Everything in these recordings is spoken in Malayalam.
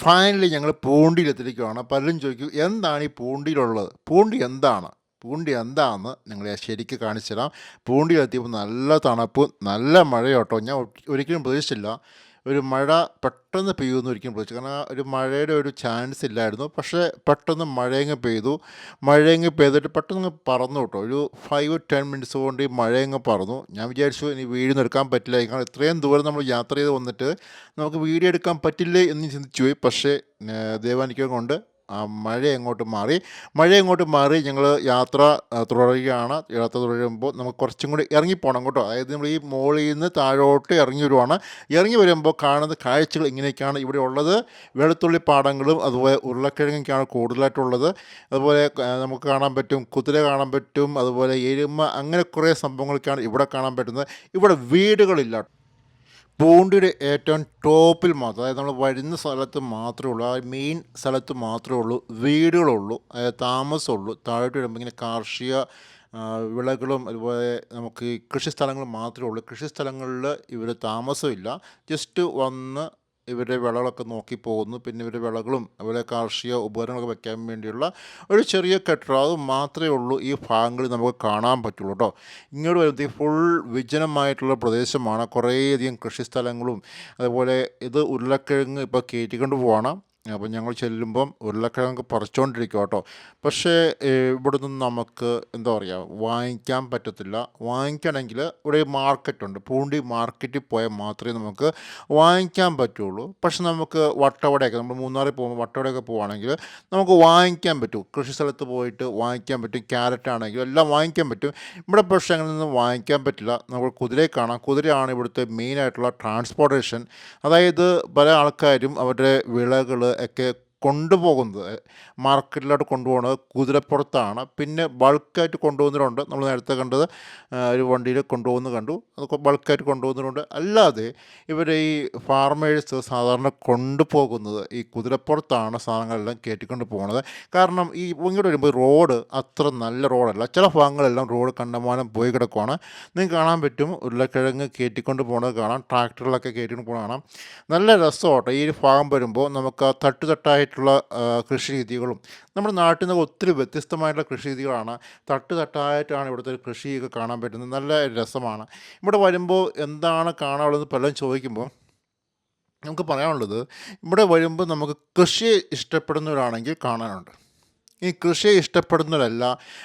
ഫൈനലി ഞങ്ങൾ പൂണ്ടിയിലെത്തിയിരിക്കുകയാണ്. പലരും ചോദിക്കും എന്താണ് ഈ പൂണ്ടിയിലുള്ളത്, പൂണ്ടി എന്താണെന്ന് നിങ്ങളെ ശരിക്ക് കാണിച്ചു തരാം. പൂണ്ടിയിലെത്തിയപ്പോൾ നല്ല തണുപ്പ്, നല്ല മഴ കേട്ടോ. ഞാൻ ഒരിക്കലും പ്രതീക്ഷിച്ചില്ല ഒരു മഴ പെട്ടെന്ന് പെയ്യുമെന്ന് ഒരിക്കലും പ്രതീക്ഷിച്ചു. കാരണം ഒരു മഴയുടെ ഒരു ചാൻസ് ഇല്ലായിരുന്നു. പക്ഷേ പെട്ടെന്ന് മഴയങ്ങ് പെയ്തിട്ട് പെട്ടെന്ന് പറന്നു കേട്ടോ. ഒരു 5-10 മിനിറ്റ്സ് കൊണ്ട് ഈ മഴയങ്ങ് പറന്നു. ഞാൻ വിചാരിച്ചു ഇനി വീഡിയോ ഒന്നും എടുക്കാൻ പറ്റില്ല, കാരണം ഇത്രയും ദൂരം നമ്മൾ യാത്ര ചെയ്ത് വന്നിട്ട് നമുക്ക് വീഡിയോ എടുക്കാൻ പറ്റില്ലേ എന്ന് ചിന്തിച്ചു പോയി. പക്ഷേ ദൈവാനുഗ്രഹം കൊണ്ട് മഴ അങ്ങോട്ട് മാറി ഞങ്ങൾ യാത്ര തുടരുകയാണ്. യാത്ര തുടരുമ്പോൾ നമുക്ക് കുറച്ചും കൂടി ഇറങ്ങിപ്പോകണം കേട്ടോ. അതായത് നമ്മൾ ഈ മോളിൽ നിന്ന് താഴോട്ട് ഇറങ്ങി വരുവാണ്. ഇറങ്ങി വരുമ്പോൾ കാണുന്ന കാഴ്ചകൾ ഇങ്ങനെയൊക്കെയാണ് ഇവിടെ ഉള്ളത്. വെളുത്തുള്ളി പാടങ്ങളും അതുപോലെ ഉരുളക്കിഴങ്ങൊക്കെയാണ് കൂടുതലായിട്ടുള്ളത്. അതുപോലെ നമുക്ക് കാണാൻ പറ്റും, കുതിര കാണാൻ പറ്റും, അതുപോലെ എരുമ, അങ്ങനെ കുറേ സംഭവങ്ങളൊക്കെയാണ് ഇവിടെ കാണാൻ പറ്റുന്നത്. ഇവിടെ വീടുകളില്ല. പൂണ്ടിയുടെ ഏറ്റവും ടോപ്പിൽ മാത്രം, അതായത് നമ്മൾ വരുന്ന സ്ഥലത്ത് മാത്രമേ ഉള്ളൂ, ആ മെയിൻ സ്ഥലത്ത് മാത്രമേ ഉള്ളൂ വീടുകളുള്ളൂ, അതായത് താമസമുള്ളൂ. താഴോട്ട് വരുമ്പോൾ ഇങ്ങനെ കാർഷിക വിളകളും അതുപോലെ നമുക്ക് ഈ കൃഷി സ്ഥലങ്ങൾ മാത്രമേ ഉള്ളൂ. കൃഷി സ്ഥലങ്ങളിൽ ഇവർ താമസമില്ല. ജസ്റ്റ് വന്ന് ഇവരുടെ വിളകളൊക്കെ നോക്കി പോകുന്നു. പിന്നെ ഇവരുടെ വിളകളും അതുപോലെ കാർഷിക ഉപകരണങ്ങളൊക്കെ വെക്കാൻ വേണ്ടിയുള്ള ഒരു ചെറിയ കെട്ടിടം, അത് മാത്രമേ ഉള്ളൂ ഈ ഭാഗങ്ങളിൽ നമുക്ക് കാണാൻ പറ്റുള്ളൂ കേട്ടോ. ഇങ്ങോട്ട് വരുമ്പോൾ ഫുൾ വിജനമായിട്ടുള്ള പ്രദേശമാണ്. കുറേയധികം കൃഷിസ്ഥലങ്ങളും അതുപോലെ ഇത് ഉരുളക്കിഴങ്ങ് ഇപ്പോൾ കയറ്റിക്കൊണ്ട് പോവാണ്. അപ്പം ഞങ്ങൾ ചെല്ലുമ്പം ഉരുളക്കിഴങ്ങ് പറിച്ചുകൊണ്ടിരിക്കുക കേട്ടോ. പക്ഷേ ഇവിടെ നിന്ന് നമുക്ക് എന്താ പറയുക, വാങ്ങിക്കാൻ പറ്റത്തില്ല. വാങ്ങിക്കണമെങ്കിൽ ഇവിടെ മാർക്കറ്റുണ്ട്, പൂണ്ടി മാർക്കറ്റിൽ പോയാൽ മാത്രമേ നമുക്ക് വാങ്ങിക്കാൻ പറ്റുള്ളൂ. പക്ഷെ നമുക്ക് വട്ടവടയൊക്കെ, നമ്മൾ മൂന്നാറിൽ പോകുമ്പോൾ വട്ടവടയൊക്കെ പോവുകയാണെങ്കിൽ നമുക്ക് വാങ്ങിക്കാൻ പറ്റും. കൃഷി സ്ഥലത്ത് പോയിട്ട് വാങ്ങിക്കാൻ പറ്റും. ക്യാരറ്റ് ആണെങ്കിലും എല്ലാം വാങ്ങിക്കാൻ പറ്റും. ഇവിടെ പക്ഷേ അങ്ങനെ ഒന്നും വാങ്ങിക്കാൻ പറ്റില്ല. നമുക്ക് കുതിരയെ കാണാം. കുതിരയാണ് ഇവിടുത്തെ മെയിനായിട്ടുള്ള ട്രാൻസ്പോർട്ടേഷൻ. അതായത് പല ആൾക്കാരും അവരുടെ വിളകൾ ഒക്കെ കൊണ്ടുപോകുന്നത് മാർക്കറ്റിലോട്ട് കൊണ്ടുപോകുന്നത് കുതിരപ്പുറത്താണ്. പിന്നെ ബൾക്കായിട്ട് കൊണ്ടുപോകുന്നവരുണ്ട്. നമ്മൾ നേരത്തെ കണ്ടത് ഒരു വണ്ടിയിൽ കൊണ്ടുപോകുന്നത് കണ്ടു. അതൊക്കെ ബൾക്കായിട്ട് കൊണ്ടുപോകുന്നവരുണ്ട്. അല്ലാതെ ഇവർ ഈ ഫാർമേഴ്സ് സാധാരണ കൊണ്ടുപോകുന്നത് ഈ കുതിരപ്പുറത്താണ് സാധനങ്ങളെല്ലാം കയറ്റിക്കൊണ്ട് പോകുന്നത്. കാരണം ഈ ഇങ്ങോട്ട് വരുമ്പോൾ റോഡ് അത്ര നല്ല റോഡല്ല. ചില ഭാഗങ്ങളെല്ലാം റോഡ് കണ്ടമാനം പോയി കിടക്കുവാണ്. നിങ്ങൾക്ക് കാണാൻ പറ്റും, ഉരുളക്കിഴങ്ങ് കയറ്റിക്കൊണ്ട് പോകുന്നത് കാണാം, ട്രാക്ടറിലൊക്കെ കയറ്റിക്കൊണ്ട് പോകുന്നത് കാണാം. നല്ല രസമാട്ടോ ഈ ഒരു ഭാഗം വരുമ്പോൾ. നമുക്ക് ആ തട്ടുതട്ടായിട്ടുള്ള കൃഷി രീതികളും നമ്മുടെ നാട്ടിൽ നിന്ന് ഒത്തിരി വ്യത്യസ്തമായിട്ടുള്ള കൃഷി രീതികളാണ്. തട്ടായിട്ടാണ് ഇവിടുത്തെ കൃഷിയൊക്കെ കാണാൻ പറ്റുന്നത്. നല്ല രസമാണ്. ഇവിടെ വരുമ്പോൾ എന്താണ് കാണാനുള്ളതെന്ന് പലരും ചോദിക്കുമ്പോൾ നമുക്ക് പറയാനുള്ളത്, ഇവിടെ വരുമ്പോൾ നമുക്ക് കൃഷിയെ ഇഷ്ടപ്പെടുന്നവരാണെങ്കിൽ കാണാനുണ്ട്. ഈ കൃഷിയെ ഇഷ്ടപ്പെടുന്നവരല്ല,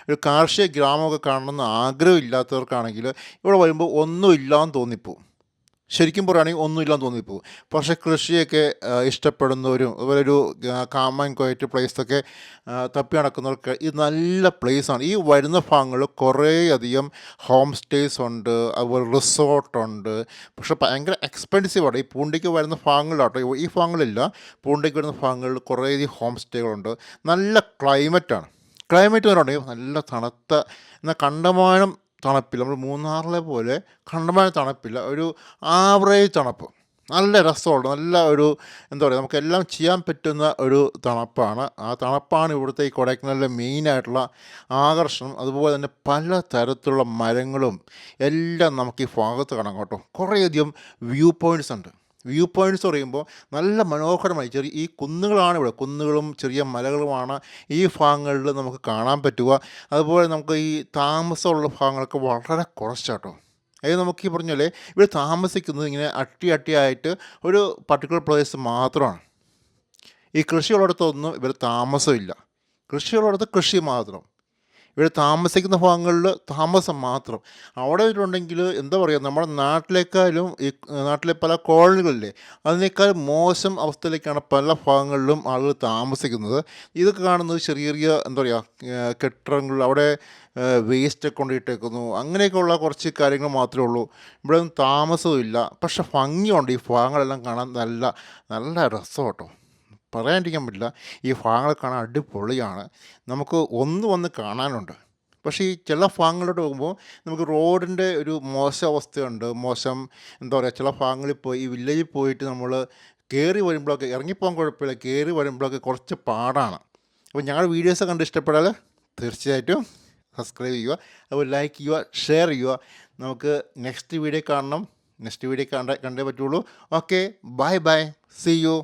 ഒരു കാർഷിക ഗ്രാമമൊക്കെ കാണണമെന്ന് ആഗ്രഹമില്ലാത്തവർക്കാണെങ്കിൽ ഇവിടെ വരുമ്പോൾ ഒന്നുമില്ലാന്ന് തോന്നിപ്പോവും. ശരിക്കും പറയുകയാണെങ്കിൽ ഒന്നുമില്ലാന്ന് തോന്നിപ്പോവും. പക്ഷേ കൃഷിയൊക്കെ ഇഷ്ടപ്പെടുന്നവരും അതുപോലെ ഒരു കാം ആൻഡ് ക്വയറ്റ് പ്ലേസൊക്കെ തപ്പി നടക്കുന്നവർക്ക് ഇത് നല്ല പ്ലേസാണ്. ഈ വരുന്ന ഭാഗങ്ങളിൽ കുറേയധികം ഹോം സ്റ്റേസ് ഉണ്ട്, അതുപോലെ റിസോർട്ടുണ്ട്. പക്ഷേ ഭയങ്കര എക്സ്പെൻസീവാണ്. ഈ പൂണ്ടിക്ക് വരുന്ന ഭാഗങ്ങളിലാട്ടോ, ഈ ഭാഗങ്ങളില്ല. പൂണ്ടിക്ക് വരുന്ന ഭാഗങ്ങളിൽ കുറേയധികം ഹോം സ്റ്റേകളുണ്ട്. നല്ല ക്ലൈമറ്റാണ്. ക്ലൈമറ്റ് എന്ന് പറയുകയാണെങ്കിൽ നല്ല തണുത്ത, എന്നാൽ കണ്ടമാനം തണുപ്പില്ല. നമ്മൾ മൂന്നാറിലെ പോലെ കണ്ടമാനം തണുപ്പില്ല, ഒരു ആവറേജ് തണുപ്പ്. നല്ല രസമുണ്ട്. നല്ല ഒരു എന്താ പറയുക, നമുക്കെല്ലാം ചെയ്യാൻ പറ്റുന്ന ഒരു തണുപ്പാണ്. ആ തണുപ്പാണ് ഇവിടുത്തെ ഈ കൊടൈക്കനാലിലെ മെയിനായിട്ടുള്ള ആകർഷണം. അതുപോലെ തന്നെ പല തരത്തിലുള്ള മരങ്ങളും എല്ലാം നമുക്ക് ഈ ഭാഗത്ത് കാണാം കേട്ടോ. കുറേയധികം വ്യൂ പോയിൻറ്റ്സ് ഉണ്ട്. വ്യൂ പോയിൻറ്റ്സ് പറയുമ്പോൾ നല്ല മനോഹരമായി ഈ കുന്നുകളാണ് ഇവിടെ. കുന്നുകളും ചെറിയ മലകളുമാണ് ഈ ഭാഗങ്ങളിൽ നമുക്ക് കാണാൻ പറ്റുക. അതുപോലെ നമുക്ക് ഈ താമസമുള്ള ഭാഗങ്ങളൊക്കെ വളരെ കുറച്ചാട്ടോ. അതായത് നമുക്ക് ഈ പറഞ്ഞാലേ ഇവിടെ താമസിക്കുന്നത് ഇങ്ങനെ അട്ടിയായിട്ട് ഒരു പർട്ടിക്കുലർ പ്ലേസ് മാത്രമാണ്. ഈ കൃഷിയുള്ളിടത്തൊന്നും ഇവർ താമസമില്ല. കൃഷിയുള്ളിടത്ത് കൃഷി മാത്രം. ഇവിടെ താമസിക്കുന്ന ഭാഗങ്ങളിൽ താമസം മാത്രം. അവിടെ ഉണ്ടെങ്കിൽ എന്താ പറയുക, നമ്മുടെ നാട്ടിലേക്കാളും ഈ നാട്ടിലെ പല കോളനികളിലെ അതിനേക്കാളും മോശം അവസ്ഥയിലേക്കാണ് പല ഭാഗങ്ങളിലും ആളുകൾ താമസിക്കുന്നത്. ഇതൊക്കെ കാണുന്നത് ചെറിയ ചെറിയ എന്താ പറയുക കെട്ടിടങ്ങൾ, അവിടെ വേസ്റ്റൊക്കെ കൊണ്ടിട്ടേക്കുന്നു, അങ്ങനെയൊക്കെയുള്ള കുറച്ച് കാര്യങ്ങൾ മാത്രമേ ഉള്ളൂ. ഇവിടെ ഒന്നും താമസവും ഇല്ല. പക്ഷെ ഭംഗിയുണ്ട്. ഈ ഭാഗങ്ങളെല്ലാം കാണാൻ നല്ല നല്ല രസം കേട്ടോ. പറയാണ്ടിരിക്കാൻ പറ്റില്ല. ഈ ഭാഗങ്ങൾ കാണാൻ അടിപൊളിയാണ്. നമുക്ക് വന്ന് കാണാനുണ്ട്. പക്ഷേ ഈ ചില ഭാഗങ്ങളിലോട്ട് പോകുമ്പോൾ നമുക്ക് റോഡിൻ്റെ ഒരു മോശം അവസ്ഥയുണ്ട്. എന്താ പറയുക, ചില ഭാഗങ്ങളിൽ പോയി ഈ വില്ലേജിൽ പോയിട്ട് നമ്മൾ കയറി വരുമ്പോഴൊക്കെ, ഇറങ്ങിപ്പോകാൻ കുഴപ്പമില്ല, കയറി വരുമ്പോഴൊക്കെ കുറച്ച് പാടാണ്. അപ്പോൾ ഞങ്ങളുടെ വീഡിയോസ് കണ്ട് ഇഷ്ടപ്പെടാൽ തീർച്ചയായിട്ടും സബ്സ്ക്രൈബ് ചെയ്യുക, അതുപോലെ ലൈക്ക് ചെയ്യുക, ഷെയർ ചെയ്യുക. നമുക്ക് നെക്സ്റ്റ് വീഡിയോ കാണണം. നെക്സ്റ്റ് വീഡിയോ കണ്ടേ പറ്റുള്ളൂ. Okay, bye, see U.